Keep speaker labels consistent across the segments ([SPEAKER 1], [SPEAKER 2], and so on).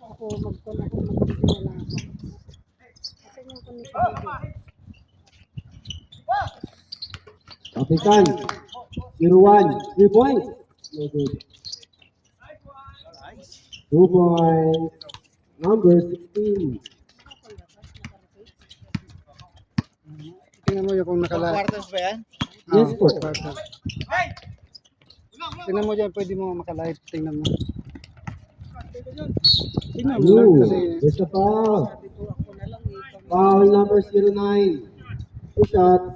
[SPEAKER 1] Ako magkon ako mag-video na ako. Kasi yung connection dito.
[SPEAKER 2] Kapitan, 0-1, 3 points. No good. 2 points. Number 16.
[SPEAKER 3] Tingnan mo yung kung nakala.
[SPEAKER 4] Quarters ba yan?
[SPEAKER 2] Yes, po.
[SPEAKER 3] Quarter. Tingnan mo dyan, pwede mo makalive. Tingnan mo. Tingnan mo lang kasi.
[SPEAKER 2] There's a foul. Foul number 09. 2 shots.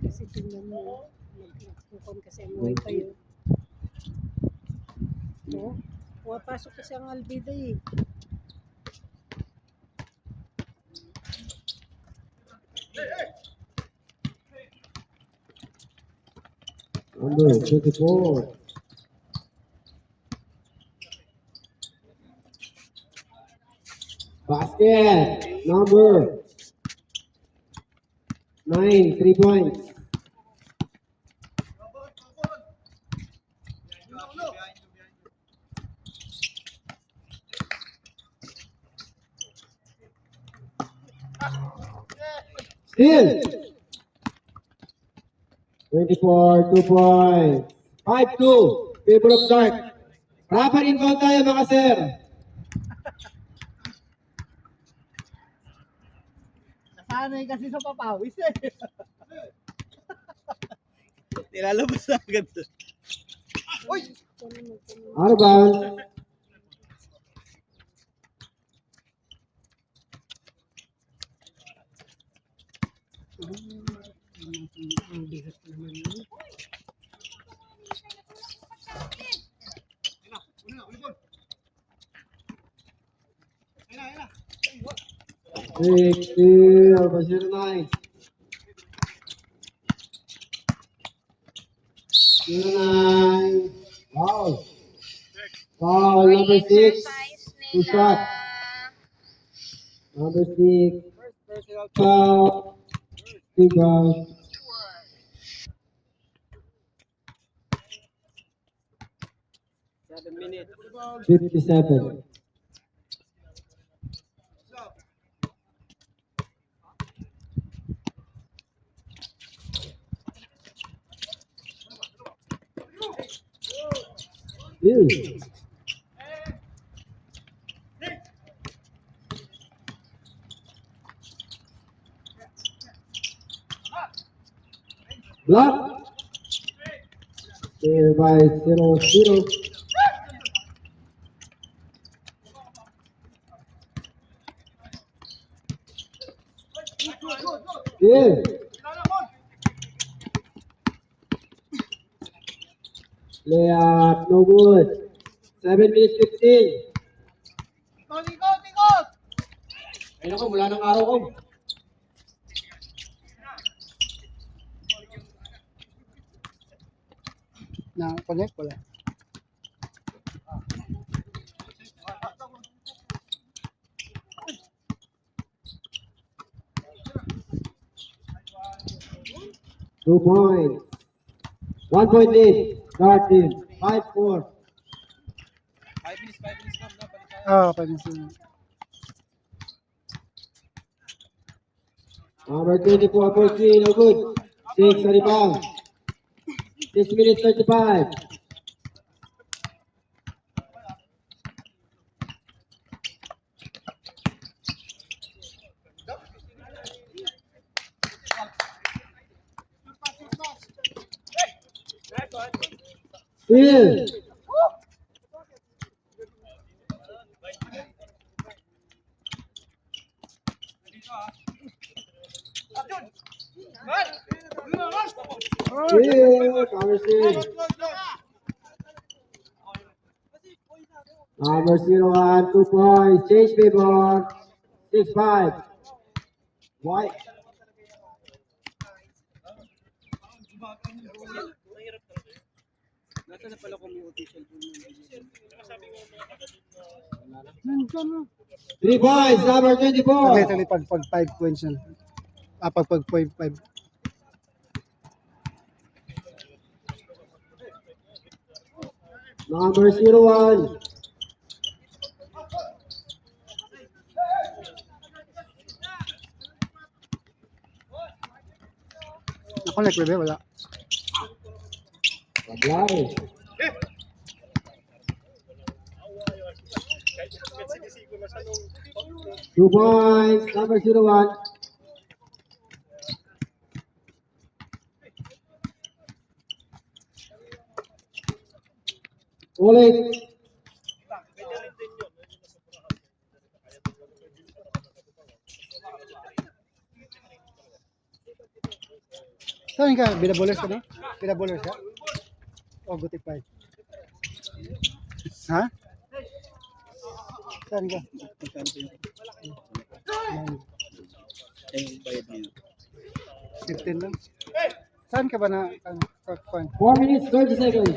[SPEAKER 1] Kasi tingnan mo. Nagkukon kasi ang way kayo. No? Pumapasok kasi ang albida eh.
[SPEAKER 2] Number 24. Basket. Number 9. 3 points. Still. 24, 2 points. 5-2. Favor of Dark. Proper inbound tayo mga sir.
[SPEAKER 4] Nasanay kasi sa papawis eh. Nilalabas na agad. Uy!
[SPEAKER 2] Out of bounds.
[SPEAKER 1] Ang bigat naman yun.
[SPEAKER 2] Still, Bashir 9. 09. Foul. Foul number 6. 2 shots. Number 6. Foul. Rebound.
[SPEAKER 4] Minutes.
[SPEAKER 2] 57. Ew. Block. Still by 0-0. Yeah. Layup, no good. 7 minutes 15.
[SPEAKER 4] Ikot!
[SPEAKER 2] Ayun ako, mula ng araw ko.
[SPEAKER 3] Na connect wala.
[SPEAKER 2] Two points. 1 point lead. Guard team. 5-4.
[SPEAKER 4] 5 minutes na.
[SPEAKER 3] Pwede siya.
[SPEAKER 2] Number 24 for 3, no good. 6 sa rebound. 6 minutes 35. Still. Yeah, conversation. Number 01, 2 points. Change favor. 6-5. White.
[SPEAKER 4] Nasa na pala kung may official po
[SPEAKER 3] Nandiyan na.
[SPEAKER 2] 3 points. Number 24.
[SPEAKER 3] Saglit, pag 5 points yan. Pag 0.5.
[SPEAKER 2] Number 01.
[SPEAKER 3] Na-connect, bebe, wala.
[SPEAKER 2] Sablay. Two points, number 01. Ulit.
[SPEAKER 3] Saan ka? Binaboles ka na? Binaboles ka? O, gutipay. Ha? Saan ka?
[SPEAKER 4] Yung bayad niyo.
[SPEAKER 3] 15 lang. Saan ka ba na?
[SPEAKER 2] 4 minutes, 30 seconds.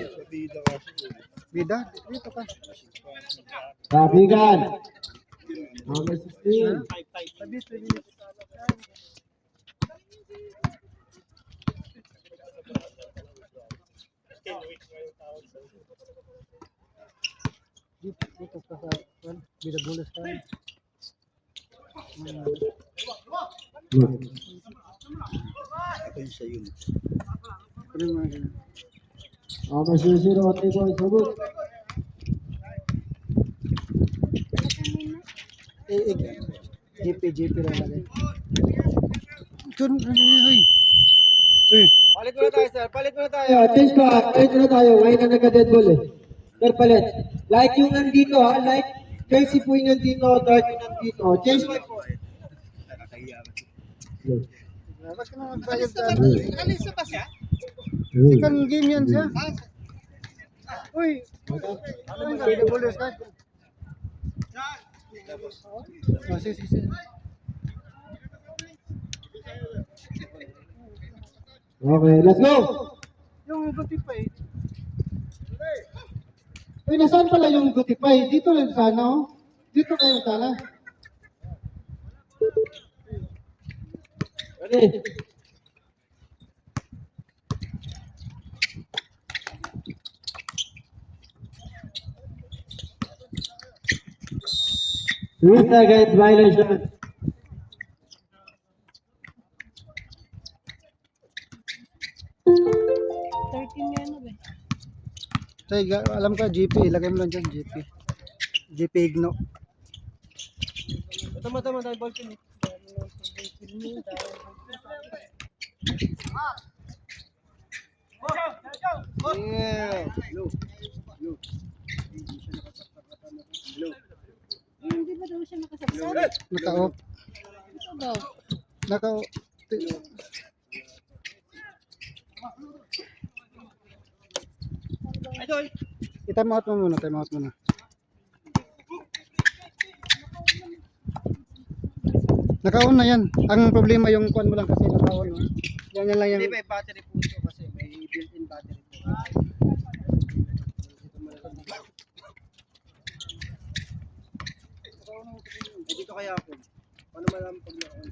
[SPEAKER 3] Bida? Dito ka.
[SPEAKER 2] Kabigan. Number 16.
[SPEAKER 3] Tabi. Dito ka sa binaboles ka.
[SPEAKER 4] Ako yung sa yun.
[SPEAKER 3] Kunin mo nga.
[SPEAKER 2] Number 00, 3 points, sagot.
[SPEAKER 3] GP lang lagi. Hoy.
[SPEAKER 4] Palit muna tayo, sir. Palit muna tayo.
[SPEAKER 2] Change ka, palit na tayo. Ngayon na nagka-dead ball eh. Sir, palit. Like yung nandito ha, like Chelsea po yung nandito, Dark yung nandito. Change ka.
[SPEAKER 4] Nakakahiya.
[SPEAKER 3] Bakit ka na magbayad ka?
[SPEAKER 4] Alisa ba siya?
[SPEAKER 3] Second game yan siya. Uy. Ano ka? Binaboles ka? Oh, sige.
[SPEAKER 2] Okay, let's go!
[SPEAKER 3] Yung gutipay.
[SPEAKER 2] Uy, nasaan pala yung gutipay? Dito lang sana oh. Dito kayo sana. Ready? Three seconds violation.
[SPEAKER 1] 13 yan ba?
[SPEAKER 3] Tay, alam ka, GP. Ilagay mo lang dyan, GP. GP Igno.
[SPEAKER 4] Tama tayo, ball pin. Yeah.
[SPEAKER 1] Hindi ba daw siya nakasabsab?
[SPEAKER 3] Naka-off.
[SPEAKER 1] Ito daw.
[SPEAKER 3] Naka-off.
[SPEAKER 4] Idol.
[SPEAKER 3] I-time out mo muna. Naka-on na yan. Ang problema yung kuan mo lang kasi naka-on. No? Yan lang yung...
[SPEAKER 4] Hindi may battery po ito kasi may built-in battery po. Dito kaya ako. Paano malaman pag naka-on?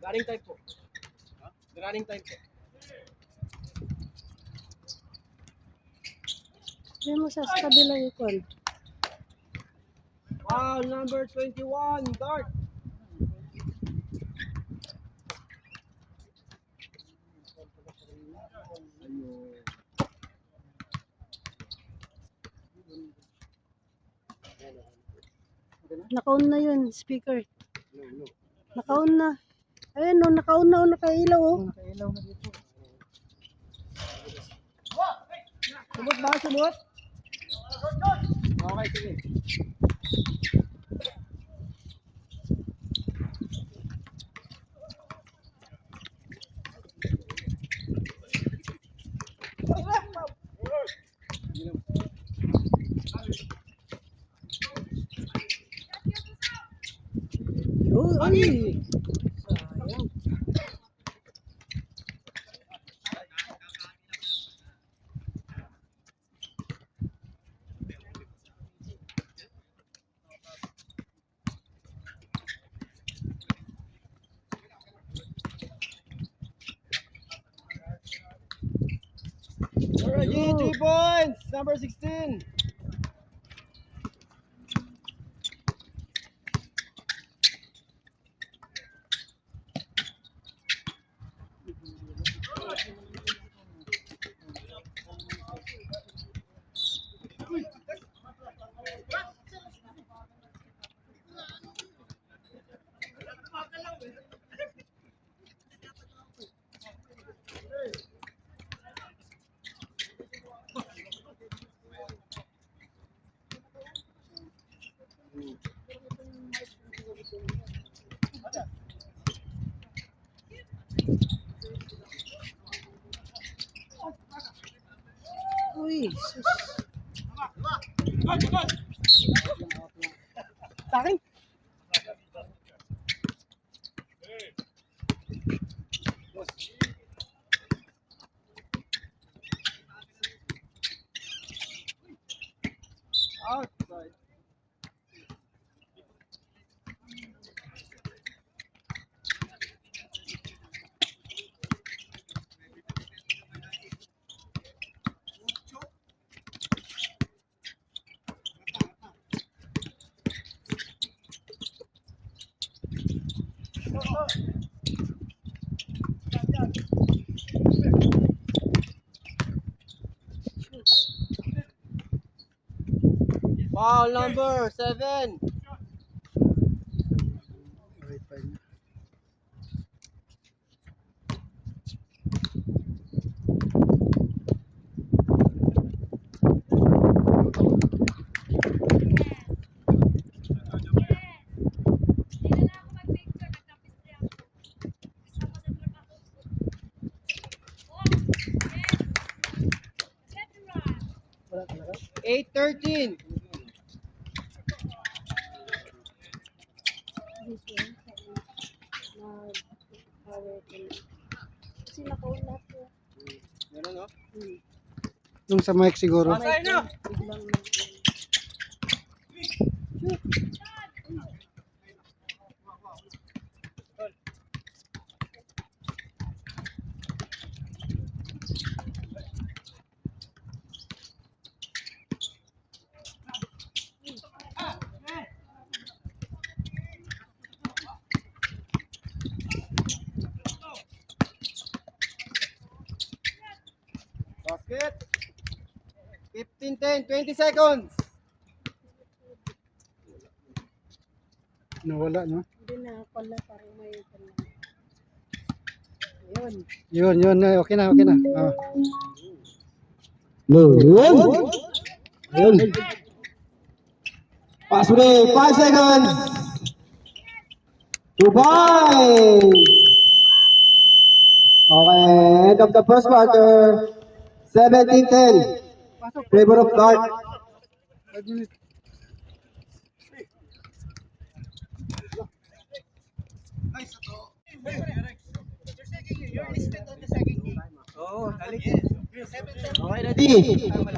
[SPEAKER 4] Running time po. Running time po.
[SPEAKER 1] Hindi mo sa kabila yung kon.
[SPEAKER 4] Wow, number 21, Dart.
[SPEAKER 1] Naka-on na yun, speaker. Naka-on na. Ayun no, naka-on na, nakailaw oh.
[SPEAKER 3] Nakailaw na dito.
[SPEAKER 4] Sumot ba? Sumot? Okay, sige. Reggie, 3 points. Number 16.
[SPEAKER 1] Uy, sus.
[SPEAKER 4] Sa akin. Outside. Foul number 7.
[SPEAKER 3] Wala talaga.
[SPEAKER 4] 8-13.
[SPEAKER 1] Kasi nakauna po.
[SPEAKER 4] Meron, no?
[SPEAKER 3] Yung sa mic siguro.
[SPEAKER 4] Outside na.
[SPEAKER 1] Biglang
[SPEAKER 4] Basket. 15-10. 20 seconds.
[SPEAKER 3] Nawala, no?
[SPEAKER 1] hindi na pala parang may pala. Ayun.
[SPEAKER 3] Yun. Okay na. Ah.
[SPEAKER 2] Yun. Ayun. Pass break, 5 seconds. 2 points. Okay, end of the first quarter. 17-10. Favor of Dart.
[SPEAKER 3] 5 minutes.
[SPEAKER 4] Oo, halik. Okay,
[SPEAKER 2] Ready?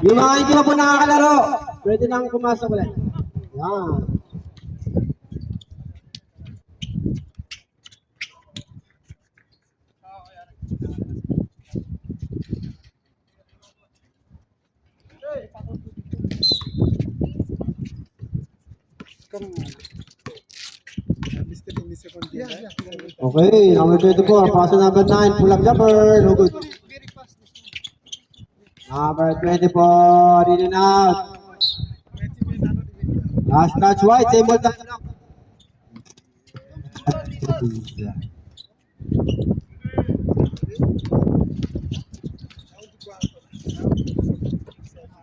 [SPEAKER 2] Yung mga hindi pa po nakakalaro, pwede nang pumasok ulit. Yan.
[SPEAKER 3] Come on. Listed in the second game.
[SPEAKER 2] Okay, number 24, pass to number 9, pull up jumper, no good. Number 24, in and out. Last touch white, same ball touch.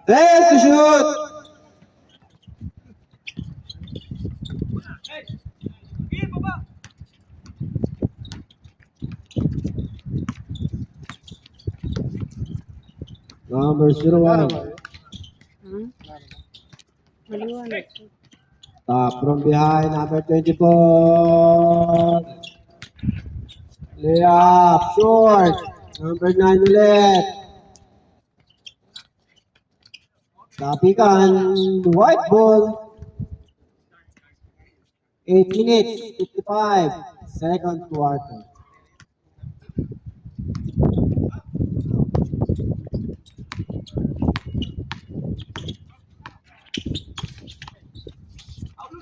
[SPEAKER 2] There to shoot. Number 01.
[SPEAKER 1] Maliwanag.
[SPEAKER 2] Top from behind, number 24. Layup, short. Number 9 ulit. Tapikan, white ball. 8 minutes, 55. Second quarter.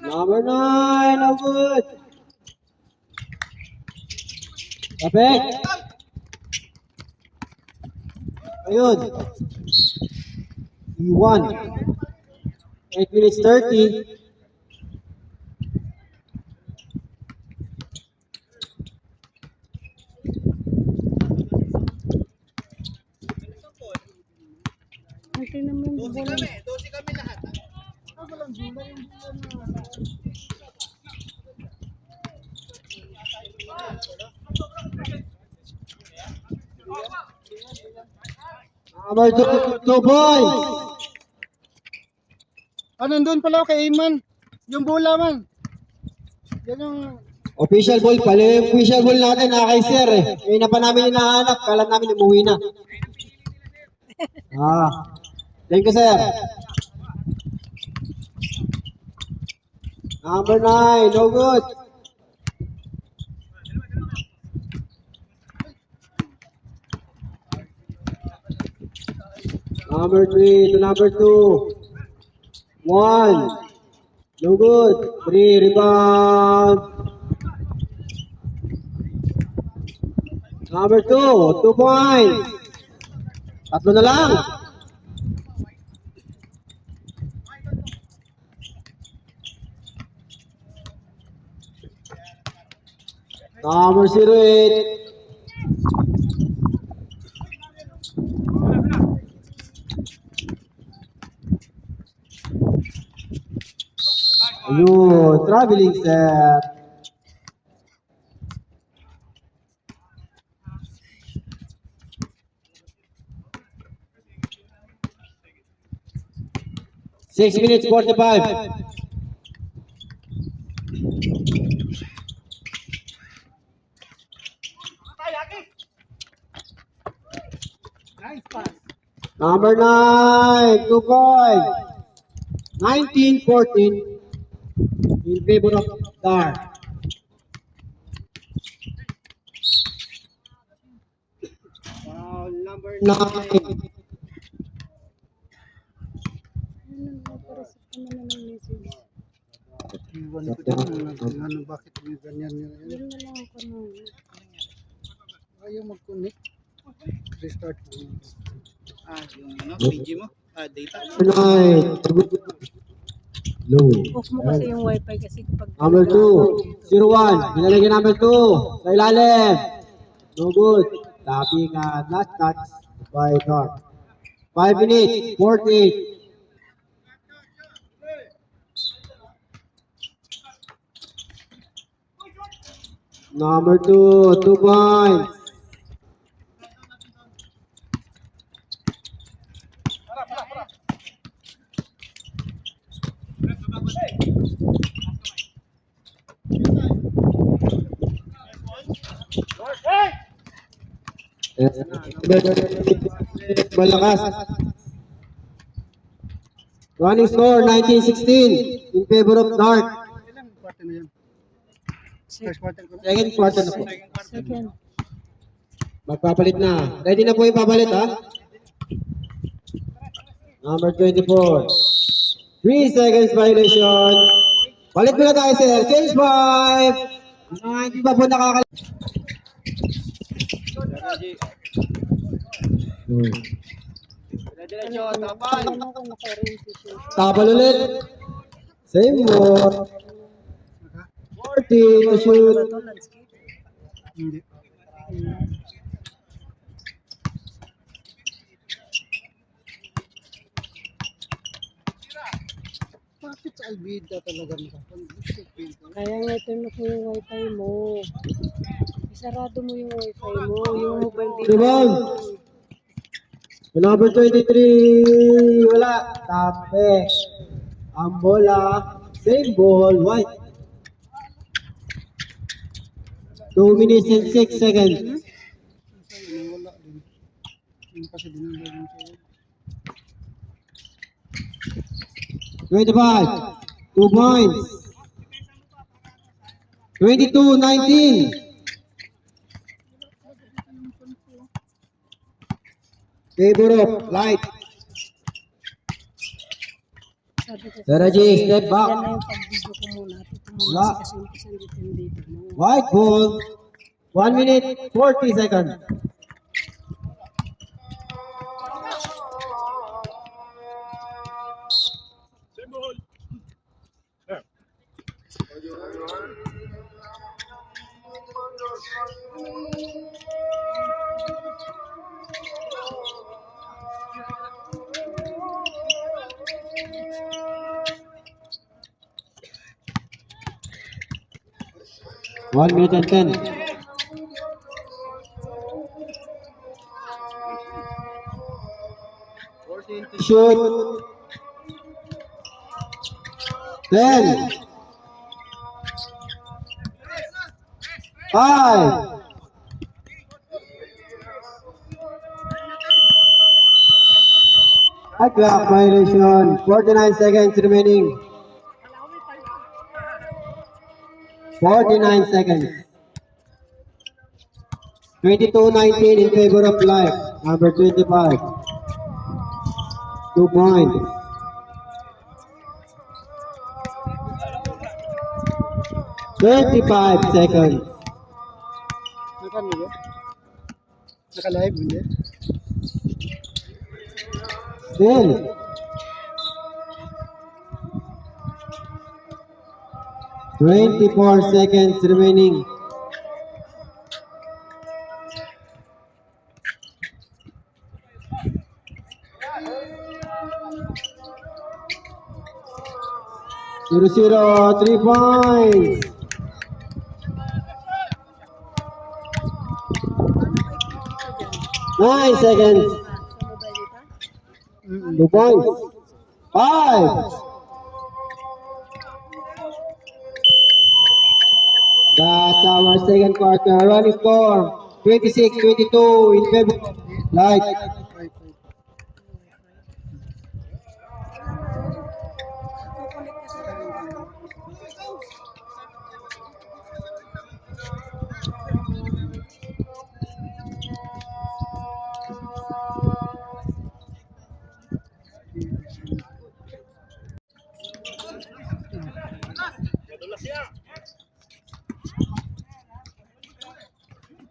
[SPEAKER 2] Number 9, no good. Kapit. Ayun. E1. 8 minutes 30.
[SPEAKER 1] Tingnan mo yung bola.
[SPEAKER 4] Dosi kami lahat.
[SPEAKER 2] Number 2 points.
[SPEAKER 3] Ah, nandun pala ako kay Iman. Yung bola man. Yan yung...
[SPEAKER 2] Official ball, pala yung official ball natin na kay Sir eh. Ngayon na pa namin hinahanap, kala namin umuwi na. Thank you Sir. Number 9, no good. Number 3 to number 2. 1. No good. 3, rebound. Number 2, 2 points. Tatlo na lang. Number 08. Ayun, traveling set. Six minutes 45. Number 9, 2 points. 19-14 in favor of Dark.
[SPEAKER 4] Foul number
[SPEAKER 2] 9.
[SPEAKER 3] Iwan ko din. Ano, bakit may ganyan yun?
[SPEAKER 1] Yun na lang ako nung.
[SPEAKER 3] Ayaw mag-connect. Restart ko.
[SPEAKER 4] yung ano, PG mo? Data.
[SPEAKER 2] 9. Low.
[SPEAKER 1] Off mo kasi yung wifi kasi kapag...
[SPEAKER 2] Number 2, 01. Nilalagyan number 2. Sa ilalim. No good. Tapping last touch by Dark. 5 minutes, 48. Number 2, 2 points. Malakas. Running score 19-16 in favor of Dark.
[SPEAKER 3] Ilang quarter na yan? First quarter ko na.
[SPEAKER 2] Second quarter na po.
[SPEAKER 1] Second.
[SPEAKER 2] Magpapalit na. Ready na po yung papalit ha? Number 24. 3 seconds violation. Palit muna tayo sir. Change 5. Hindi pa po nakakalit.
[SPEAKER 4] Diretso, tapal.
[SPEAKER 1] Ano ko naka-ring t-shirt?
[SPEAKER 2] Tapal ulit. Same more. 40 to shoot.
[SPEAKER 1] Ito, landscape.
[SPEAKER 3] Hindi. Bakit sa Albida talaga makapag-isip?
[SPEAKER 1] Kaya nga turn off mo yung wifi mo. Isarado mo yung wifi mo. Yung mobile data.
[SPEAKER 2] Rebound. Number 23. Wala. Tape. Ang bola. Same ball. White. 2 minutes and 6 seconds.
[SPEAKER 3] Wala din. Yung kasi dinala yung sa'yo.
[SPEAKER 2] 25. 2 points. 22-19. Favor of light.
[SPEAKER 1] Sabi ko,
[SPEAKER 2] Saraji, step back.
[SPEAKER 1] yan na yung pag-video ko muna. Ito muna
[SPEAKER 2] Wala.
[SPEAKER 1] kasi umpisa dito.
[SPEAKER 2] White ball. 1 minute, 40 seconds. One minute and 10. Shoot. 10. 5. High clock violation. 49 seconds remaining. 49 seconds. 22-19 in favor of Life. Number 25. 2 points. 35 seconds.
[SPEAKER 3] Naka-live, hindi?
[SPEAKER 2] Still. "24 seconds remaining. Zero, 3 points. Nine seconds. 2 points. 5. That's our second quarter. Running score 26-22 in favor of Light.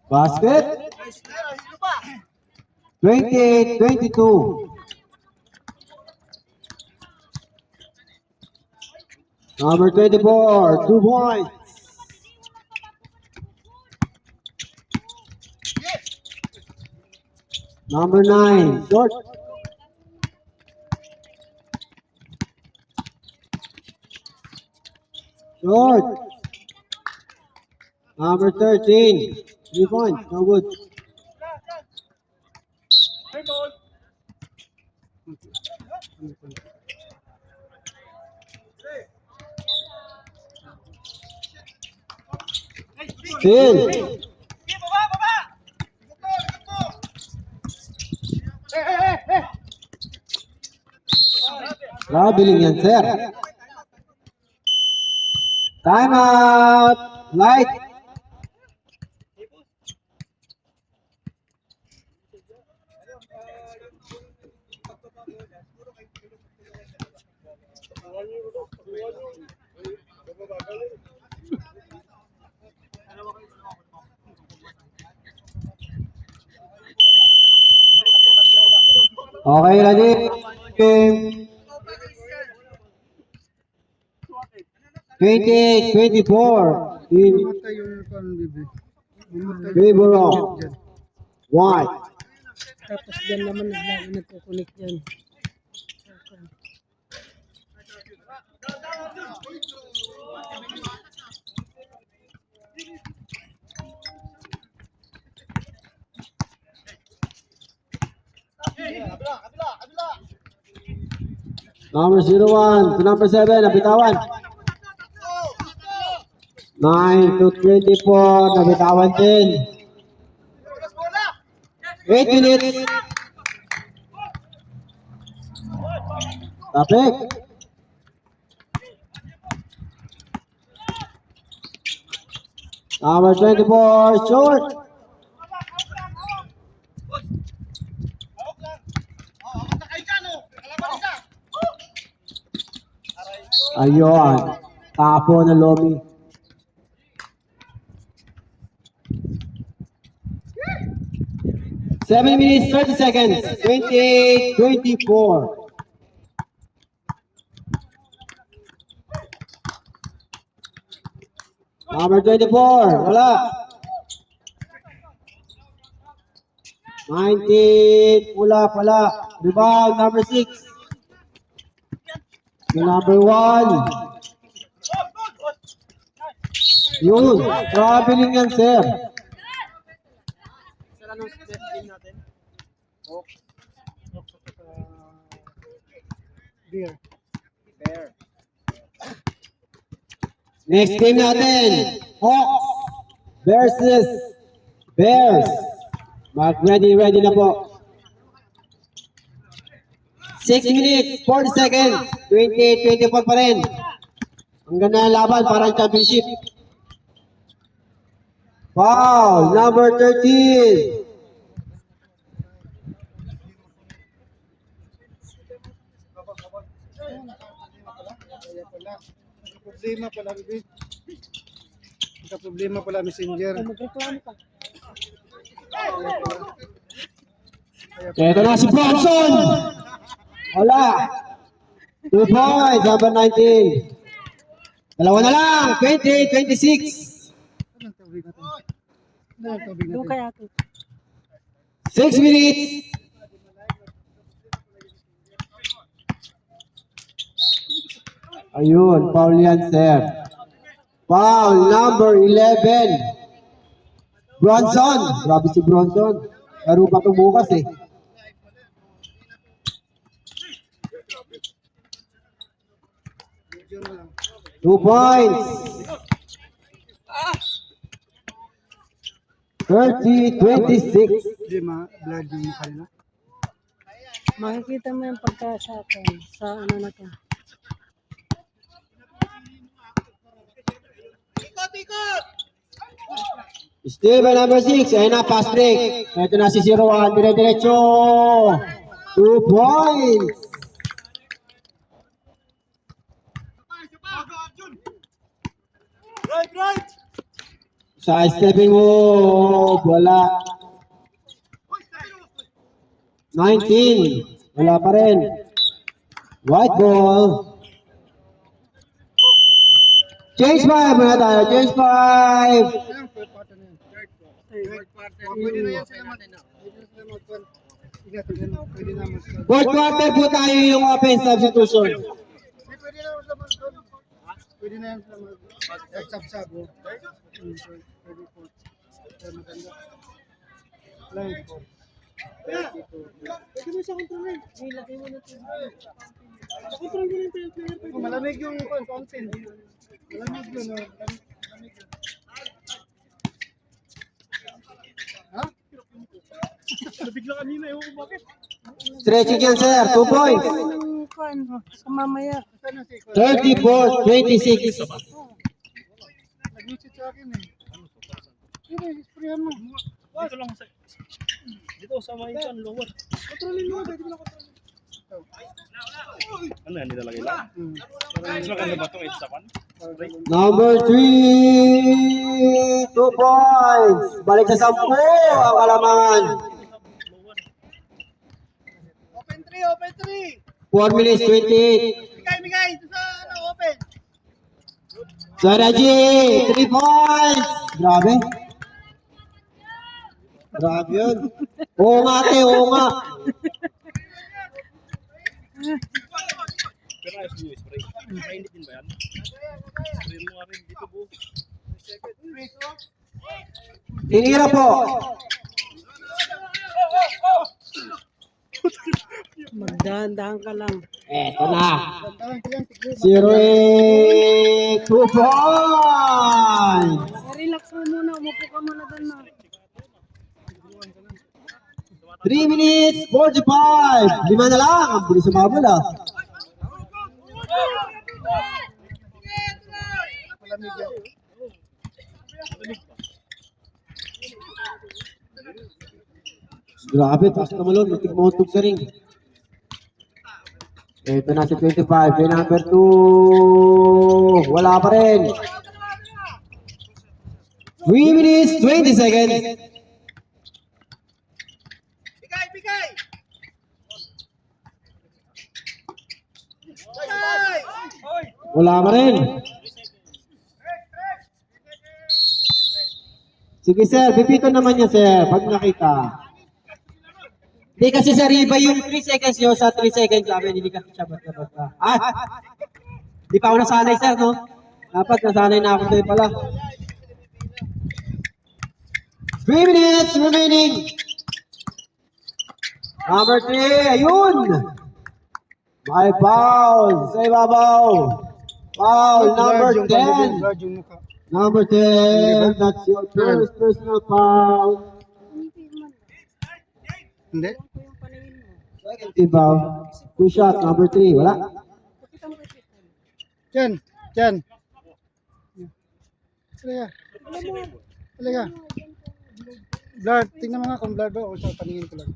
[SPEAKER 2] Basket 28-22. Number 24, 2 points. Number 9, short. Short. Number 13, 3 points, no good. Still. Traveling yan, sir. Time out. Light. Okay, ready? Okay. 28-24 in
[SPEAKER 3] Matay yung kan, bibi.
[SPEAKER 2] favor of White.
[SPEAKER 1] Tapos dyan naman nagkukunik dyan.
[SPEAKER 2] Number 01 to number 7, nabitawan. 9-24, nabitawan din. 8 minutes. Tapik. Number 24, short. Ayun. Tapo na Lomi. Seven minutes, 30 seconds. 28, 24. Number 24, wala. 19, wala. Rebound, number 6. Number 1. Yun, traveling yan, sir.
[SPEAKER 4] Sir, anong best game natin?
[SPEAKER 3] Beer.
[SPEAKER 4] Fair.
[SPEAKER 2] Next game natin, Hawks versus Bears. Mag-ready na po. 6 minutes, 40 seconds, 28-24 pa rin. Ang ganda ng laban, parang championship. Foul, number 13.
[SPEAKER 3] Problema pala, Bibi. Problema pala, messenger.
[SPEAKER 1] Magreklamo ka.
[SPEAKER 2] Ito na si Bronson. Wala. 2 points, number 19. Dalawa na lang, 28-26.
[SPEAKER 3] Anong tubig natin? Anong tubig
[SPEAKER 1] Doon
[SPEAKER 3] natin?
[SPEAKER 1] kaya ito.
[SPEAKER 2] 6 minutes. Ayun, foul yan, sir. Foul number 11. Bronson. Grabe si Bronson. Laro pa ito bukas eh.
[SPEAKER 3] Video na lang.
[SPEAKER 2] 2 points. 30-26.
[SPEAKER 3] Hindi ma-blood yung mukha nila.
[SPEAKER 1] Makikita mo yung pagkasakon sa ano na to.
[SPEAKER 2] Steve, number 6. Ayun na, fast break. Ito na si 01. Dire-diretso. 2 points. Sa stepping move, wala. 19. Wala pa rin. White ball. Change 5 muna tayo. Change 5.
[SPEAKER 3] Ayun, third quarter na yan. Third quarter. Pwede na yan sila mag-call. Sige, pwede na mag-call.
[SPEAKER 2] Fourth quarter po tayo yung offense substitution.
[SPEAKER 3] Pwede na sila mag-call. Pwede na yan sila mag-sab-sab. Pwede po. Maganda. Line po. Pwede mo siya kontrolin. Ilagay mo na ito. Kontrol mo na yung player. Malamig yung fountain. Malamig yun. Malamig yun. Ha? Nabigla kanina yung bakit?
[SPEAKER 2] Stretching yan, sir. 2 points.
[SPEAKER 1] Ng kuan, sa mamaya.
[SPEAKER 3] Saan na si
[SPEAKER 2] 34-26.
[SPEAKER 3] Nag-message sa akin eh. Sige, isprayan mo.
[SPEAKER 4] Dito lang sa... Dito sa may kan, lower.
[SPEAKER 3] Kontrolin mo. Pwede mo na kontrolin.
[SPEAKER 4] Ano yan, nilalagay lang? Mas maganda ba itong 8 sa 1?
[SPEAKER 2] Number 3. 2 points. Balik sa 10 ang kalamangan.
[SPEAKER 3] Open 3, open 3.
[SPEAKER 2] 4 minutes 28.
[SPEAKER 3] Bigay. Ito sa open.
[SPEAKER 2] Sir Reggie, 3 points. Grabe. Grabe yun. Oo nga, te, oo nga.
[SPEAKER 4] Pero ayos mo spray. Mainit din ba yan? Spray mo nga rin dito po.
[SPEAKER 2] Tinira po.
[SPEAKER 1] Magdahan-dahan ka lang.
[SPEAKER 2] Eto na.
[SPEAKER 3] Tantahan ko yan.
[SPEAKER 2] 0-8. 2 points.
[SPEAKER 1] Relax mo muna, umupo ka muna doon na.
[SPEAKER 2] 3 minutes 45. 5 na lang. Ang bilis sumabol ah.
[SPEAKER 3] Malamig yan.
[SPEAKER 2] Grabe, taas na malon. Matik mahutog sa ring. Ito na si 25. Kay number 2. Wala pa rin. 3 minutes, 20 seconds.
[SPEAKER 3] Bigay, bigay!
[SPEAKER 2] Wala pa rin. Sige sir, pipito naman niya sir, pag nakita. Hindi kasi sir, iba yung 3 seconds nyo sa 3 seconds namin, hindi kasi siya basta-basta. Di pa ako nasanay sir, no? Dapat nasanay na ako sa'yo pala. 3 minutes remaining. Number 3, ayun! May foul sa ibabaw. Foul, number 10.
[SPEAKER 3] Guard yung mukha.
[SPEAKER 2] Number 10, that's your first personal foul.
[SPEAKER 3] Hindi?
[SPEAKER 2] Second team foul. 2 shots, number 3, wala.
[SPEAKER 3] Ken, Ken. Halika. Halika. Blurred, tingnan mo nga kung blurred ba o sa paningin ko lang.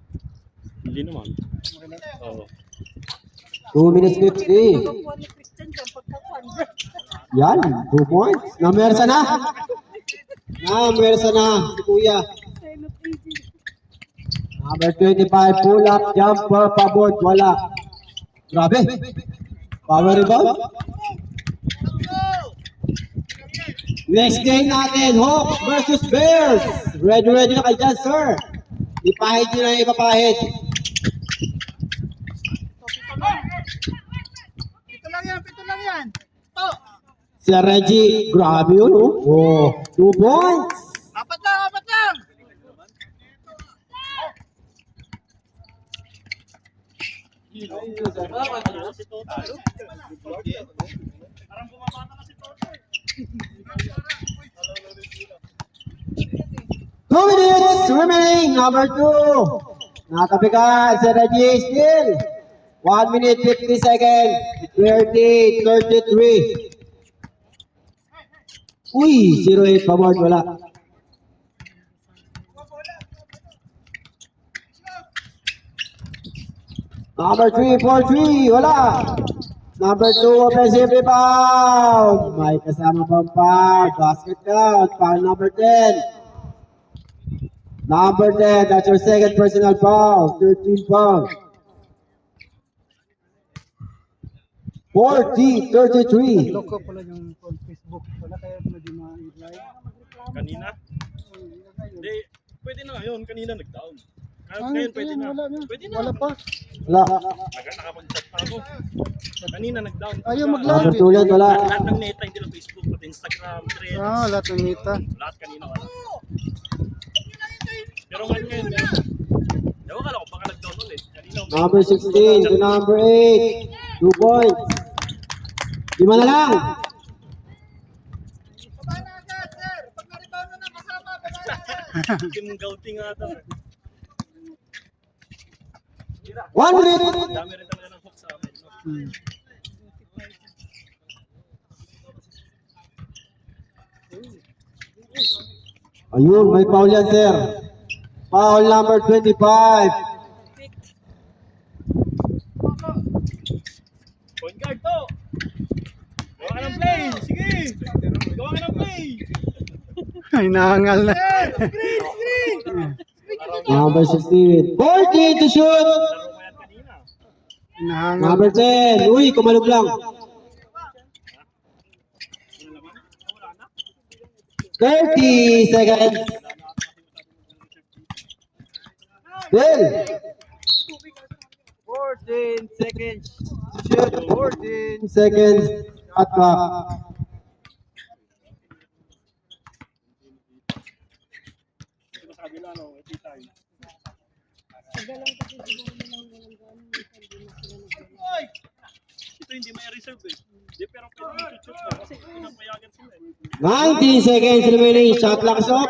[SPEAKER 4] Hindi naman.
[SPEAKER 3] Okay lang.
[SPEAKER 4] Oo.
[SPEAKER 2] 2 minutes 50. Yan, 2 points. Namersa na. Namersa na si Kuya. Number 25, pull up, jumper, pabord, wala. Grabe. Power rebound. Next game natin, Hawks versus Bears. Ready na kayo dyan, sir. Ipahid nyo na yung ipapahid.
[SPEAKER 3] Pito lang yan. To.
[SPEAKER 2] Si Reggie, grabe yun, oh. 2 points.
[SPEAKER 3] Apat lang.
[SPEAKER 4] Si Toto. Parang bumabata na si Toto.
[SPEAKER 2] 2 minutes remaining, number 2. Natabi ka, si Reggie still. 1 minute 50 seconds. 30, 33. Uy, 0-8 pabord, wala. Number 3, 4-3, wala. Number 2, offensive rebound. May kasama pang foul. Basket count, foul number 10. Number 10, that's your second personal foul. 13 fouls. 40-33.
[SPEAKER 3] Loko pala yung Facebook. Wala kaya pwede ma-live.
[SPEAKER 4] Kanina? Hindi. Pwede na ngayon. Kanina nag-down.
[SPEAKER 3] Ah,
[SPEAKER 4] Ngayon pwede na.
[SPEAKER 3] wala na.
[SPEAKER 4] Pwede na.
[SPEAKER 3] Wala pa.
[SPEAKER 2] Wala.
[SPEAKER 4] Nakapag-chat pa ako. Kanina nag-down.
[SPEAKER 3] Ayaw
[SPEAKER 2] Number
[SPEAKER 3] mag-live.
[SPEAKER 2] 2 ulit, wala.
[SPEAKER 4] Lahat ng neta, hindi lang Facebook, pati Instagram, Threads.
[SPEAKER 3] Ah, lahat ng nita.
[SPEAKER 4] Lahat kanina wala. Pero ngayon meron. Ewan ka lang kung baka nag-down ulit. Kanina
[SPEAKER 2] Number 16 to number 8. 2 points. 5 na lang.
[SPEAKER 4] Kim Gauting ata.
[SPEAKER 2] 1 minute.
[SPEAKER 4] Dami rin talaga ng hook sa amin. No?
[SPEAKER 2] Ayun, may foul yan, sir. Foul number 25.
[SPEAKER 4] Point guard to! Gawa ka ng play! Sige! Gawa ka ng play!
[SPEAKER 3] Ay, nahangal na.
[SPEAKER 2] Number 16. 40 to shoot.
[SPEAKER 4] Laro ko yan kanina.
[SPEAKER 3] Nahangal.
[SPEAKER 2] Number 10. Uy, kumalog lang. 30 seconds. Bill. 14 seconds. Shoot. 14 seconds. At clock.
[SPEAKER 4] Sabi lang, no, ito time. Ito hindi may reserve eh. Di, pero pwede i-shoot ko kasi pinapayagan sila eh.
[SPEAKER 2] 19 seconds remaining. Shot clock is off.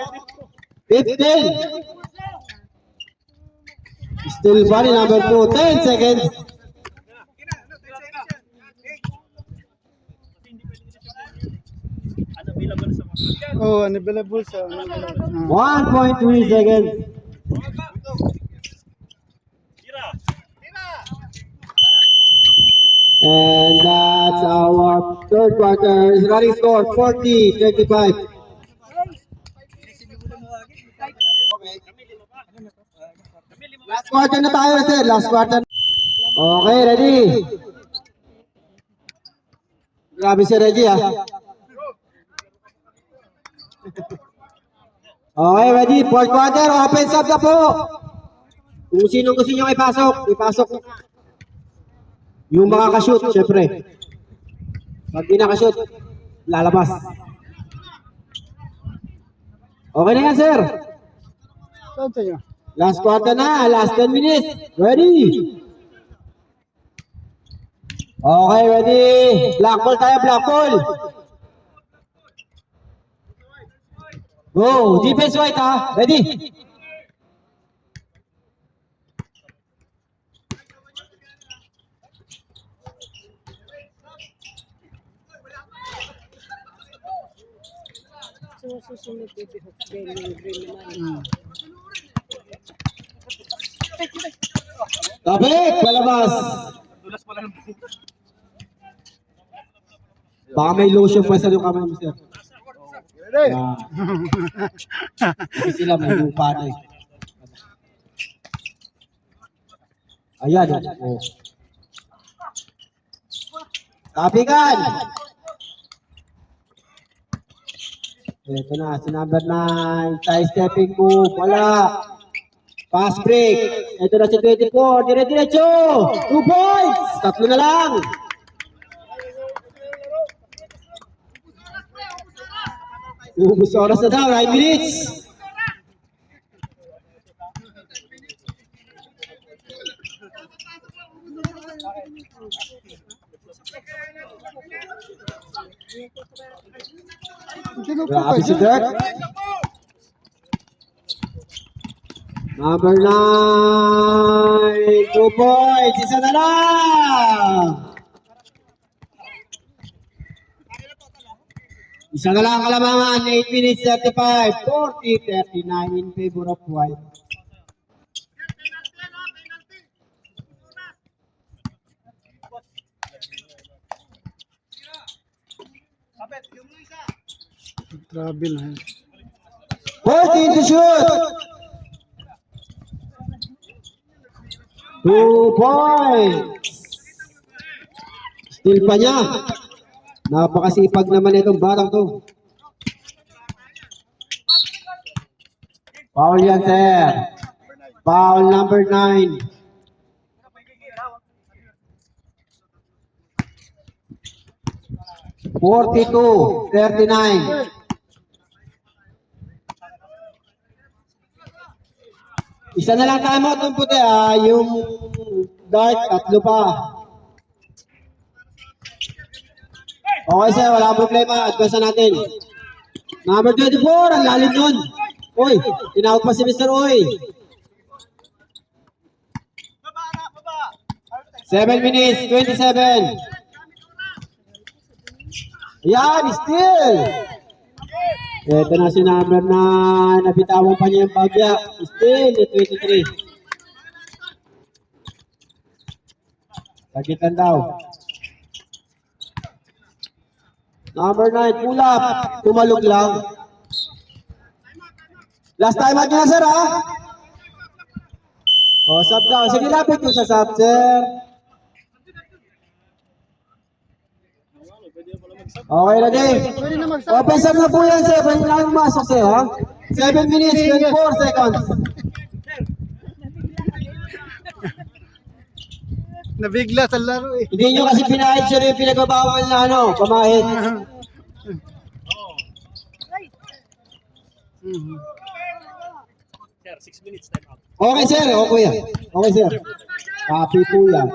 [SPEAKER 2] 15. Still funny, number 2. 10 seconds.
[SPEAKER 4] Unavailable sa mga.
[SPEAKER 3] Oh, unavailable sa...
[SPEAKER 2] 1.3 seconds.
[SPEAKER 4] Tira!
[SPEAKER 2] And that's our third quarter. Running score 40-35. Last quarter na tayo, sir. Last quarter. Okay, ready? Grabe si Reggie, ah. Okay, ready? Fourth quarter. Offense up na po. Kung sino gusto nyo ipasok, ipasok. Yung mga ka-shoot, syempre. Pag di naka-shoot, lalabas. Okay na yan, sir.
[SPEAKER 3] Saan sa'yo?
[SPEAKER 2] Last quarter na, last 10 minutes. Ready? Okay, ready. Black ball tayo, black ball. Go, defense white ha. Ready?
[SPEAKER 1] So, susunod dito. Green naman.
[SPEAKER 2] Tabik, palabas.
[SPEAKER 4] Dulas pala ng buhok.
[SPEAKER 2] Baka may lotion pa sa yung kamay mo, sir.
[SPEAKER 3] Ready?
[SPEAKER 2] Kasi sila may lupa na eh. Ayan. Oh. Tapikan! Ito na, si number 9. Side stepping move. Wala. Pass break. Ito na si 24. Dire-diretso. 2 points. 3 na lang. Ubus oras na daw. 9 minutes.
[SPEAKER 3] Sino po
[SPEAKER 2] Grabe si
[SPEAKER 3] kayo?
[SPEAKER 2] Dirk. Number 9. 2 points. Isa na lang. Isa na lang kalamangan. 8 minutes 35. 40-39 in favor of White.
[SPEAKER 3] Grabe na.
[SPEAKER 2] 14 to shoot. 2 points. Still pa niya. Napakasipag naman itong batang to. Foul yan, sir. Foul number 9. (42-39) Isa na lang time out ng puti yung dark, 3 pa. Okay sir, wala problema, advance na natin. Number 24, ang lalim nun. Uy, tinawag pa si Mr. Uy. 7 minutes, 27. Yan, still. Ito na si number 9. Nabitawan pa niya yung bagya. Still, 23. Sagitan daw. Number 9, pull up. Tumalog lang. Last time out niya, sir, ha? O, sub daw. Sige, lapit mo sa sub, sir. Okay na din.
[SPEAKER 3] Pwede na mag-stop.
[SPEAKER 2] Open sub na po yan, sir. Pwede na yung masok, sir, ha? 7 minutes, 24 seconds.
[SPEAKER 3] Nabigla sa laro eh.
[SPEAKER 2] Hindi nyo kasi pinahid, sir, yung pinagbabawal na, pamahid.
[SPEAKER 4] Sir, 6 minutes time out.
[SPEAKER 2] Okay, sir. Okay, yan. Okay, sir. Copy po yan.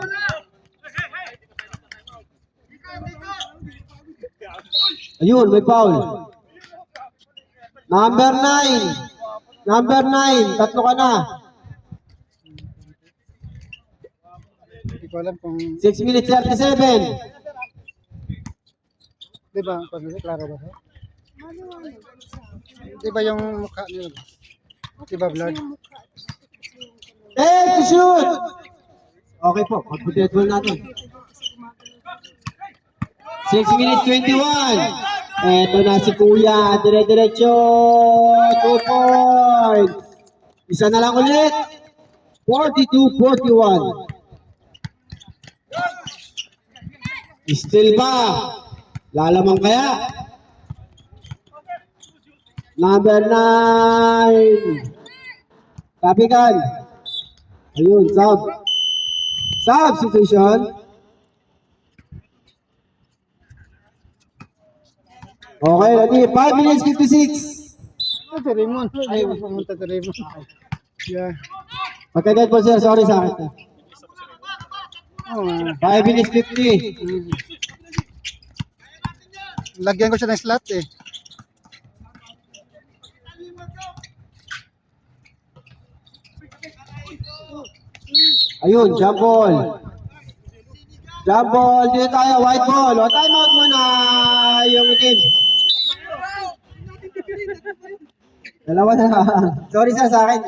[SPEAKER 2] Ayun, may foul. Number 9. Number 9. 3 ka na.
[SPEAKER 3] Hindi ko alam kung,
[SPEAKER 2] 6 minutes 37.
[SPEAKER 3] di ba, klaro ba? Di ba yung mukha niyo? Di ba blurred?
[SPEAKER 2] Hey, to shoot! Okay po, pag-potato natin. 6 minutes 21. Eto na si Kuya. Dire-diretso. 2 points. Isa na lang ulit. 42-41. Still ba? Lalamang kaya? Number 9. Kapikan. Ayun, sub. Substitution. Okay, ready? 5 minutes 56.
[SPEAKER 3] Si Raymond. Ay, pumunta si Raymond. Yeah.
[SPEAKER 2] Pagkagat po sir, sorry sa akin.
[SPEAKER 3] Oh,
[SPEAKER 2] 5 minutes 50.
[SPEAKER 3] lagyan ko siya ng slot eh.
[SPEAKER 2] Ayun, jump ball. Jump ball, dito tayo, white ball. O, time out muna yung team. Dalawa na lang. Sorry sir sa akin.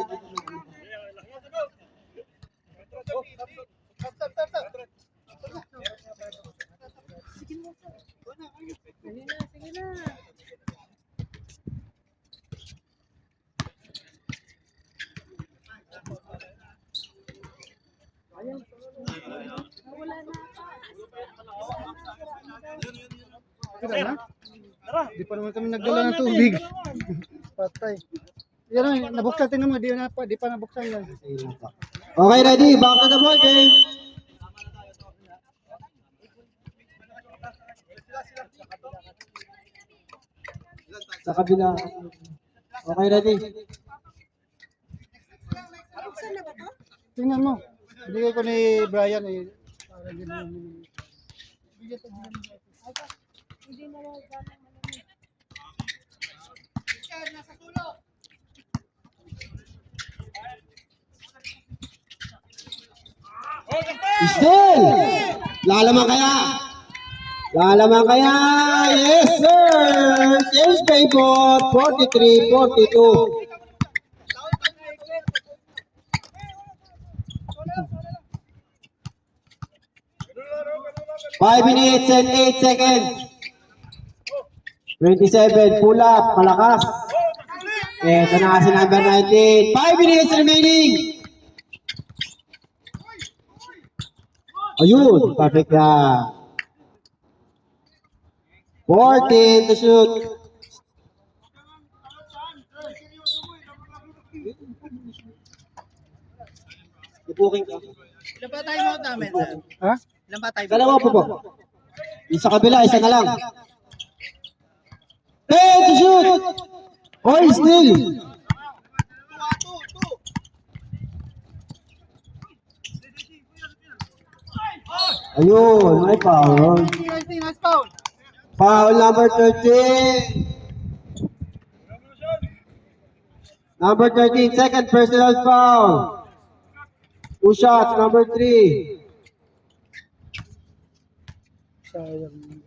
[SPEAKER 3] Tira na? Di pa naman kami nagdala ng tubig. Patay. Yan, nabuksan din naman. Di pa nabuksan yan.
[SPEAKER 2] Okay, ready? Back to the ball game. Sa kabila. Okay, ready?
[SPEAKER 3] Tingnan mo. Bigay ko ni Brian eh. Para din namin.
[SPEAKER 2] Still! Lalaman kaya? Lalaman kaya? Yes, sir! Change pivot, 43-42. Five minutes and 8 seconds. 27, pull up, malakas. Ito na si number 19. 5 minutes remaining. Ayun, perfect na. 14 to shoot. Ibuking ka.
[SPEAKER 5] Ilan ba tayo mo namin, sir?
[SPEAKER 3] Ha?
[SPEAKER 5] Ilan ba tayo?
[SPEAKER 2] Dalawa po po. Isa kabila, isa na lang. 10 to shoot. Or still. Ayun, may foul.
[SPEAKER 3] Nice foul.
[SPEAKER 2] Foul number 13. Number 13, second personal foul. 2 shots, number 3.
[SPEAKER 3] Sayang.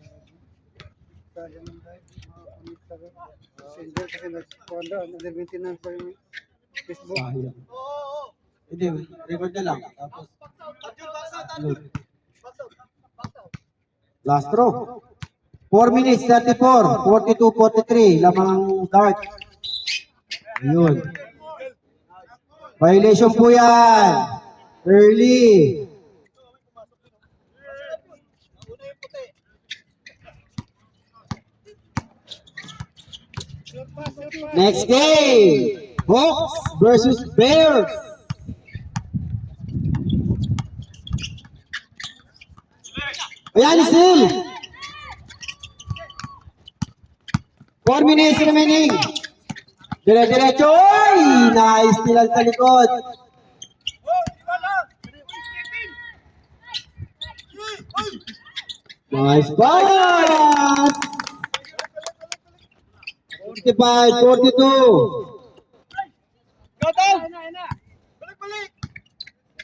[SPEAKER 3] Sayang ng guys. Sender kasi nag-wanda. Nag-maintenance pa yung Facebook.
[SPEAKER 2] Sayang. Hindi, record na lang. Tapos, load. Last throw. 4 minutes, 34, 42-43. Lamang dart. Ayun. Violation po yan. Early. Next game. Hawks versus Bears. Ayan, still. 4 minutes remaining. Dire-diretso. Oy! Nice lang sa likod. Nice pass. 45-42.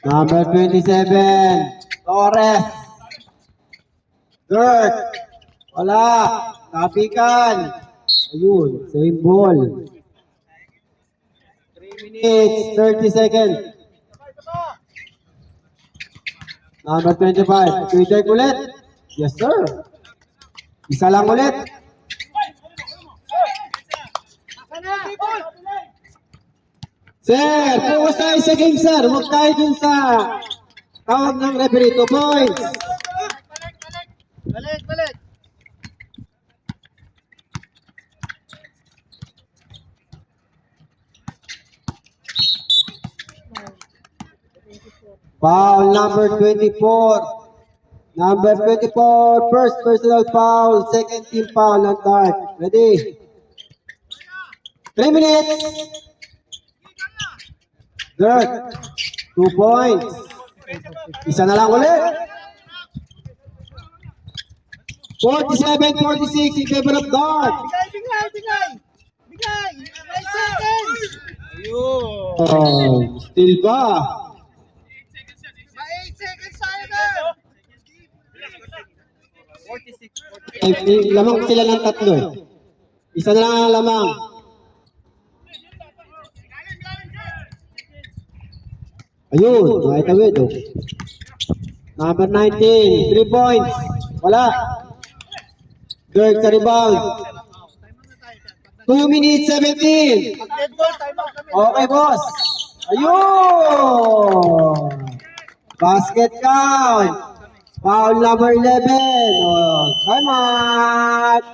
[SPEAKER 2] Number 27. Torres. Dirt. Wala. Kapikan. Ayun. Same ball. 3 minutes, 30 seconds. Number 25. Twitter ulit. Yes, sir. Isa lang ulit. Sir, focus tayo sa game, sir. Huwag tayo dun sa tawag ng referee. 2 points.
[SPEAKER 5] Balik.
[SPEAKER 2] Foul number 24. Number 24, first personal foul, second team foul on Dark. Ready? 3 minutes. Dirt. 2 points. Isa na lang ulit. 47-46 in favor of Dark.
[SPEAKER 5] Bigay! 9 seconds!
[SPEAKER 4] Ayun.
[SPEAKER 2] Oh, still ba?
[SPEAKER 5] 8 seconds tayo na!
[SPEAKER 2] Lamang sila ng tatlo eh. Isa na lang ang lamang. Ayun, nakitawid oh. Number 19, 3 points. Wala. Dirk sa rebound. 2 minutes 17.
[SPEAKER 5] Dead ball, time out kami.
[SPEAKER 2] Okay, boss. Ayun. Basket count. Foul number 11. Oh, time out.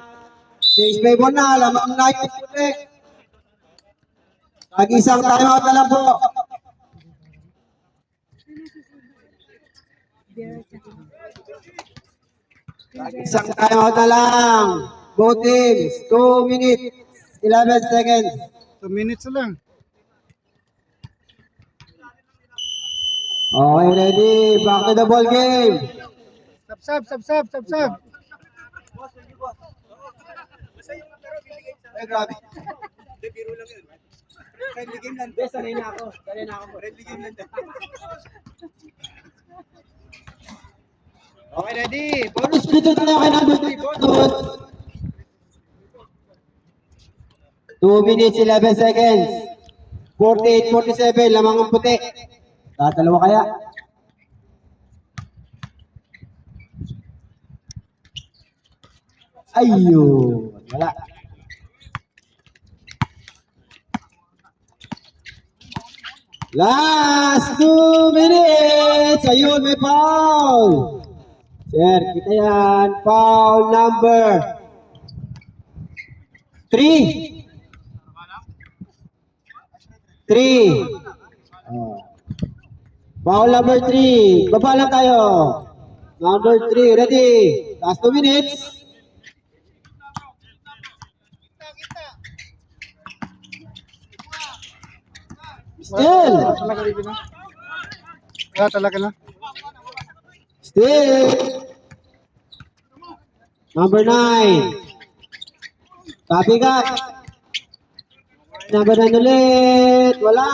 [SPEAKER 2] 6 by 1 na. Lamang na yung puti. Tag-isang time out na lang po. Tag-isang time out na lang. Both teams. 2 minutes. 11 seconds.
[SPEAKER 3] 2 minutes lang.
[SPEAKER 2] Okay, ready. Back to the ball game.
[SPEAKER 3] Sab.
[SPEAKER 2] Ay, grabe. Friendly game lang. Sanay na ako. Friendly game lang. Okay, ready. Bonus dito na kay number 3. Bonus. 2 minutes, 11 seconds. 48-47. Lamang ang puti. Tatalawa kaya? Ayun. Wala. Last 2 minutes. Ayun, may foul. Sir, kita yan. Foul number 3. 3. Foul number 3. Baba lang tayo. Number 3. Ready? Last 2 minutes. Still.
[SPEAKER 3] Talaga rin na. Talaga na.
[SPEAKER 2] Still. Number 9. Copy ka. Number 9 ulit. Wala.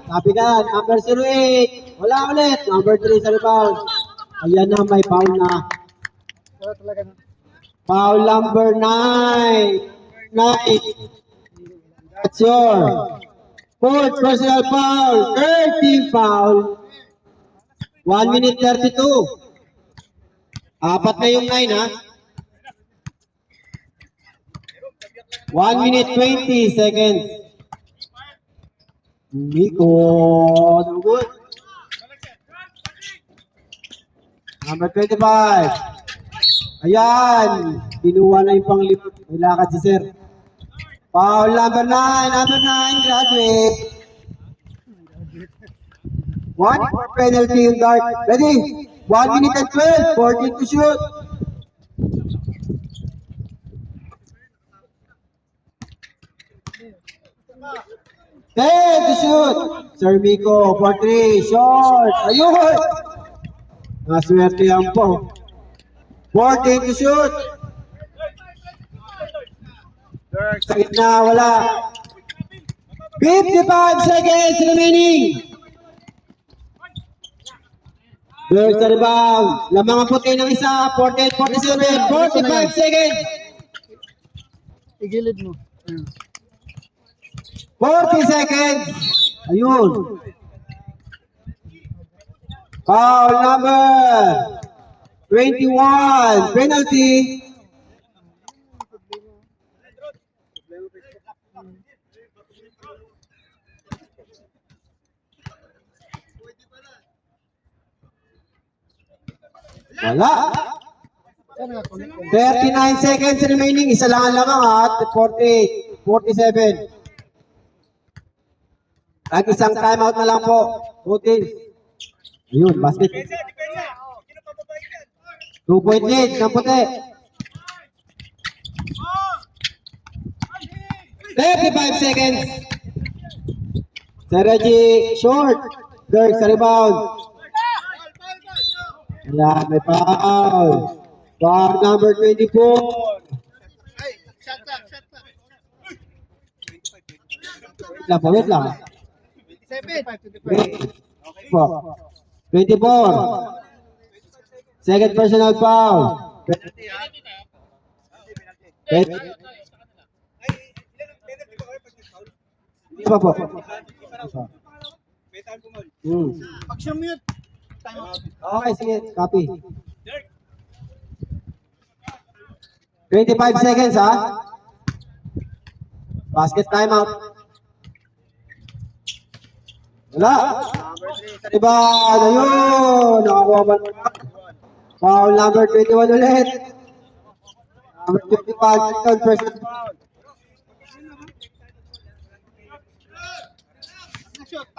[SPEAKER 2] Copy ka. Number 08. Wala ulit. Number 3 sa rebound. Ayan na, may foul na.
[SPEAKER 3] Talaga na.
[SPEAKER 2] Foul number 9. 9. That's your fourth personal foul. 13 foul. 1 minute 32. Apat na yung 9 ha. 1 minute 20 seconds. Nico, no good. Number 25. Ayan, kinuha na yung panglipot. May lakad si sir. Foul number 9, graduate. 1 for penalty yung Dark. Ready? 1 minute and 12, 14 to shoot. Ten to shoot. Sir Miko for 3, short. Ayun. Naswerte yan po. 14 to shoot. Sa gitna, wala. 55 seconds remaining. Dirk sa rebound. Lamang ang puti ng isa. 48-47. 45 seconds.
[SPEAKER 3] Igilid mo.
[SPEAKER 2] 40 seconds. Ayun. Foul number 21. Penalty. Wala.
[SPEAKER 3] Sana nga connect.
[SPEAKER 2] 39 seconds remaining. Isa lang ang lamang ha. 48, 47. At isang timeout na lang po. 2 teams. Ayun, basket. 2-point lead ng puti. 35 seconds. Sir Reggie, short. Dirk sa rebound. Ayan, may foul. Foul number 24.
[SPEAKER 5] Ay, shot clock, shot clock.
[SPEAKER 2] Wait lang.
[SPEAKER 5] 27.
[SPEAKER 2] Wait. Po. 24. Second personal foul. Wait. Hindi pa po.
[SPEAKER 5] Pag siya mute.
[SPEAKER 2] Okay, sige. Copy. 25 seconds, ha? Basket timeout. Wala. Diba? Ayun. Nakakuha ba? Foul number 21 ulit. Number 25, second person foul.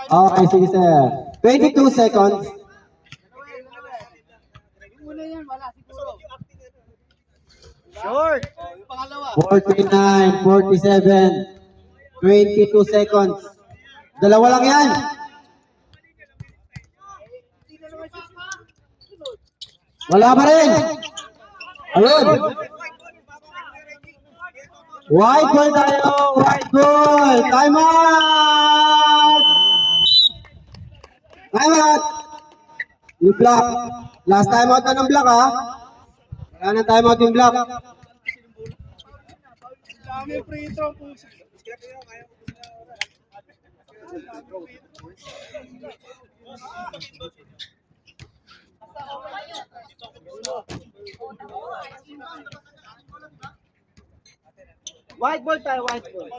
[SPEAKER 2] Okay, sige sir. 22 seconds.
[SPEAKER 5] Muna yan, wala siguro.
[SPEAKER 3] Short.
[SPEAKER 5] Yung pangalawa.
[SPEAKER 2] 49, 47, 22 seconds. Dalawa lang yan. Wala pa rin. Ayun. White ball tayo. White ball. Time out. Time out. Yung block. Last time out na ng block ha. Wala na time out yung block.
[SPEAKER 5] Dami free throw po.
[SPEAKER 3] White ball tayo, white ball.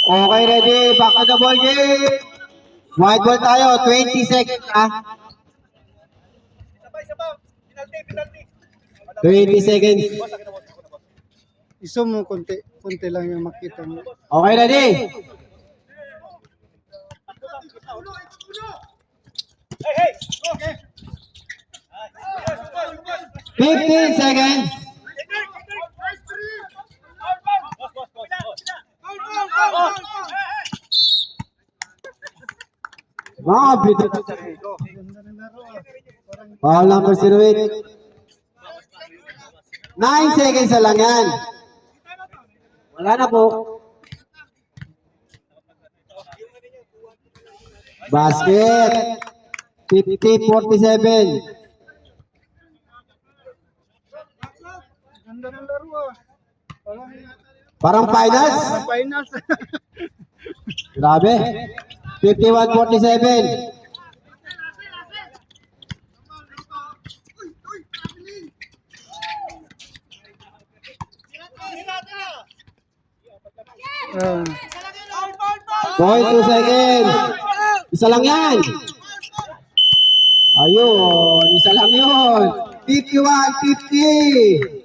[SPEAKER 2] Okay, ready. Back to the ball game. White ball tayo. 20 seconds ha.
[SPEAKER 4] Sabay. Penalty.
[SPEAKER 2] 20 seconds.
[SPEAKER 3] Iso mo konti lang yung makita mo.
[SPEAKER 2] Okay, ready.
[SPEAKER 4] Hey! Okay.
[SPEAKER 2] 15 seconds. Mga bito. Foul number 08. 9 seconds na lang yan. Wala na po. Basket. 50-47.
[SPEAKER 3] Ganda ng laro ah.
[SPEAKER 2] Parang finals.
[SPEAKER 3] Finals.
[SPEAKER 2] Grabe. 51-47.
[SPEAKER 3] Ah.
[SPEAKER 2] 0.2 seconds. Isa lang yan. Ayun, isa lang yun. 51-50.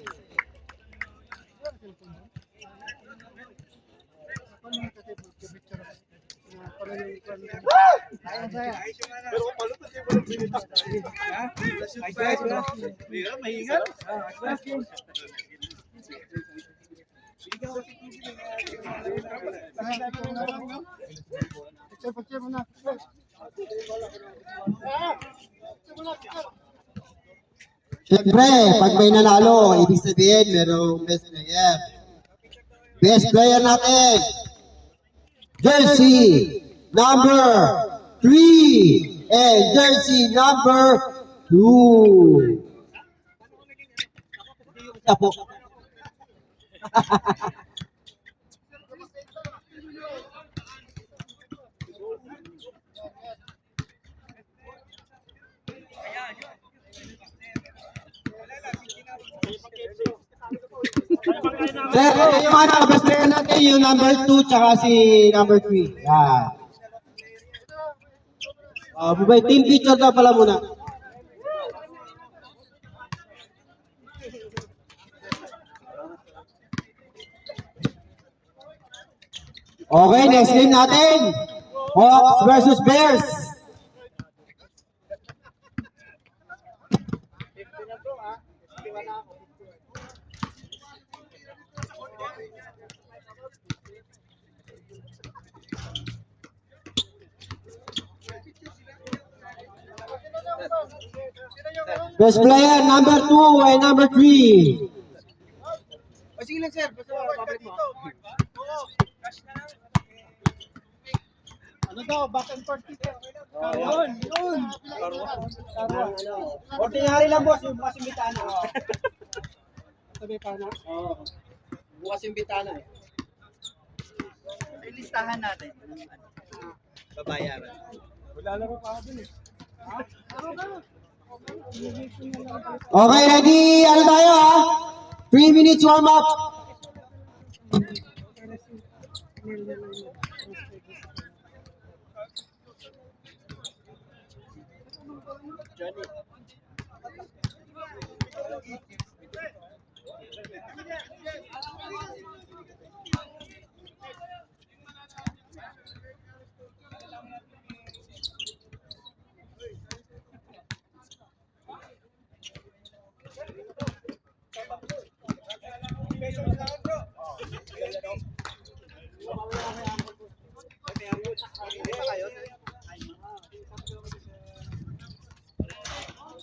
[SPEAKER 4] Mahingal.
[SPEAKER 3] Picture mo na.
[SPEAKER 2] Siyempre, pag may nanalo, ibig sabihin, merong best player. Best player natin. Jersey number 3 and jersey number 2. Isa po. Sir, yung mga best player natin, yung number 2 tsaka si number 3. Yan. Bubay, team picture daw pala muna. Okay, next game natin. Hawks versus Bears. Best player, number 2 and number 3.
[SPEAKER 5] O sige lang sir, basta babalik mo. Ano daw, back and forth dito. Yun, yun.
[SPEAKER 2] Ordinary lang boss, yung bukas yung bitana.
[SPEAKER 3] Sabi pa na.
[SPEAKER 2] Oo. Bukas yung bitana eh.
[SPEAKER 5] Ay, listahan natin. Babayaran.
[SPEAKER 3] Wala lang pa ako dun eh.
[SPEAKER 2] Okay, ready? Ano tayo ha? 3 minutes warm up.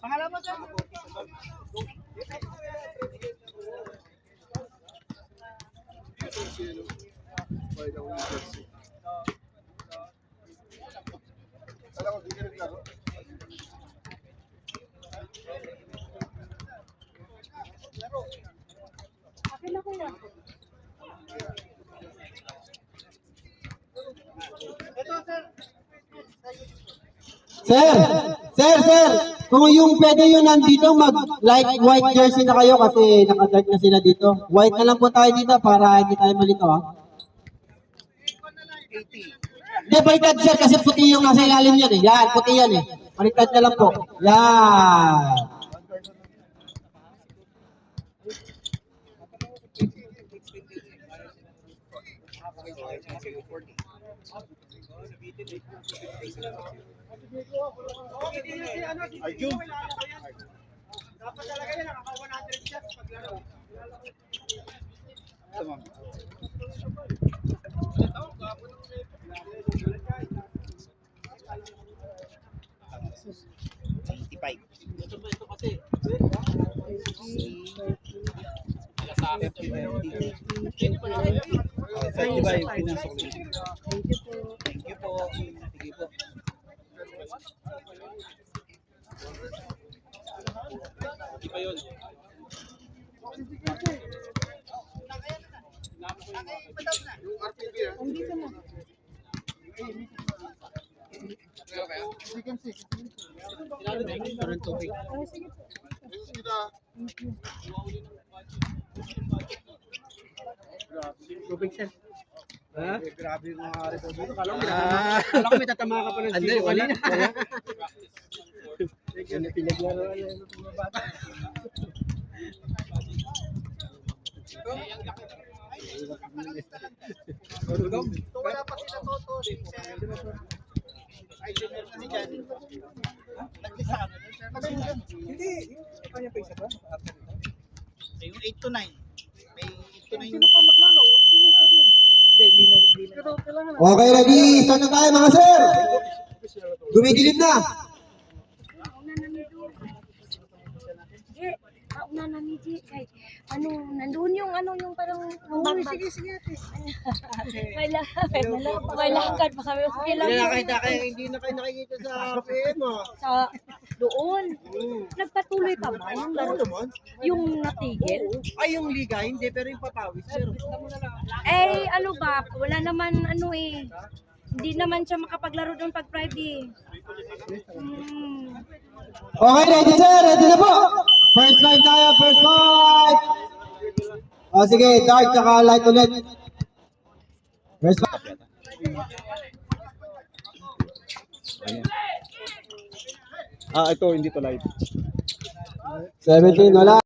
[SPEAKER 5] Pangalan mo sir?
[SPEAKER 2] Sir, kung yung pwede yun nandito, mag-light white jersey na kayo kasi naka-dark na sila dito. White na lang po tayo dito para hindi tayo malito ha. Hindi, baliktad sir kasi puti yung nasa ilalim yan eh. Yan, puti yan eh. Baliktad na lang po. Yan.
[SPEAKER 5] Arjun. Dapat talaga yan, nakaka-100 shots paglaro. Tama. Thank you po. Sige po.
[SPEAKER 2] Ha?
[SPEAKER 3] Grabe yung mga ari ko dito.
[SPEAKER 2] Kala ko may tatama ka pa ng
[SPEAKER 3] Hindi,
[SPEAKER 2] zero
[SPEAKER 3] wala.
[SPEAKER 2] kanina.
[SPEAKER 3] Pinaglaro yan ng mga bata.
[SPEAKER 5] Kung wala pa sila Toto, si Sir. Ay, Junior na si Jan. Naglista ka na doon, Sir.
[SPEAKER 3] Hindi, yung kanya pa isa ba?
[SPEAKER 5] Yung 8 to 9. May 8 to 9.
[SPEAKER 3] Sino pa maglaro? Sige, pwede. Hindi na. Pero kailangan
[SPEAKER 2] Okay, ready? Start na tayo mga sir. Dumidilim na.
[SPEAKER 6] Una na ni G. Kay, nandun yung yung parang
[SPEAKER 1] Sige, sige.
[SPEAKER 6] may lakad pa kami. Okay lang yun.
[SPEAKER 2] Hindi na kayo nakikita sa PM mo.
[SPEAKER 6] Sa doon. Nagpatuloy pa ba yung laro? Yung natigil?
[SPEAKER 2] Ay, yung liga, hindi, pero yung papawis, sir.
[SPEAKER 6] Eh, ano ba? Wala naman hindi naman siya makapaglaro doon pag Friday.
[SPEAKER 2] Okay, ready sir, ready na po. First live tayo, first live. O sige, dark tsaka light ulit. First live.
[SPEAKER 3] ito hindi to live.
[SPEAKER 2] 17, wala.